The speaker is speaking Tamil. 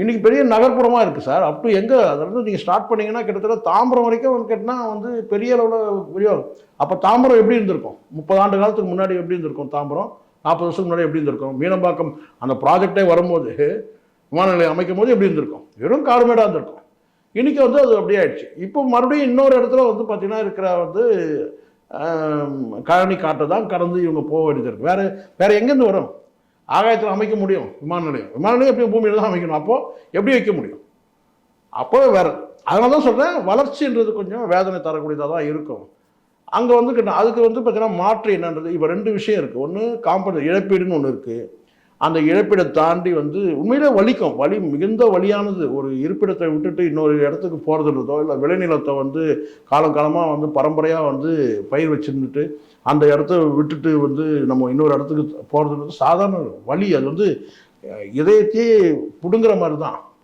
இன்றைக்கி பெரிய நகர்ப்புறமாக இருக்குது சார். அப் டு எங்கே அதில் நீங்கள் ஸ்டார்ட் பண்ணிங்கன்னா கிட்டத்தட்ட தாம்பரம் வரைக்கும் வந்து கேட்டால் பெரிய அளவில் விரிவாகும். அப்போ தாம்பரம் எப்படி இருந்திருக்கும்? 30 ஆண்டு காலத்துக்கு முன்னாடி எப்படி இருந்திருக்கும் தாம்பரம்? 40 வருஷத்துக்கு முன்னாடி எப்படி இருந்திருக்கும்? மீனம்பாக்கம் அந்த ப்ராஜெக்டே வரும்போது விமான நிலையம் அமைக்கும் போது எப்படி இருந்திருக்கும்? வெறும் கார்மேடாக இருந்திருக்கும். இன்றைக்கி அது அப்படியே ஆயிடுச்சு. இப்போ மறுபடியும் இன்னொரு இடத்துல பார்த்தீங்கன்னா இருக்கிற கழனி காட்டை தான் கடந்து இவங்க போக வேண்டியது இருக்குது. வேறு எங்கேருந்து வரும்? ஆகாயத்தில் அமைக்க முடியும் விமான நிலையம் எப்படி பூமியில் தான் அமைக்கணும். அப்போது எப்படி வைக்க முடியும்? அப்போ வேறு. அதனால தான் சொல்கிறேன், வளர்ச்சின்றது கொஞ்சம் வேதனை தரக்கூடியதாக தான் இருக்கும். அங்கே அதுக்கு பார்த்தீங்கன்னா மாற்று என்னன்றது இப்போ 2 விஷயம் இருக்குது. ஒன்று இழப்பீடுன்னு ஒன்று இருக்குது. அந்த இழப்பீடை தாண்டி உண்மையிலே வலிக்கும். மிகுந்த வலியானது. ஒரு இருப்பிடத்தை விட்டுட்டு இன்னொரு இடத்துக்கு போகிறதுன்றதோ இல்லை விளைநிலத்தை காலங்காலமாக பரம்பரையாக பயிர் வச்சுருந்துட்டு அந்த இடத்த விட்டுட்டு நம்ம இன்னொரு இடத்துக்கு போகிறதுன்றது சாதாரண வலி. அது இதயத்தையே பிடுங்குற மாதிரி தான்.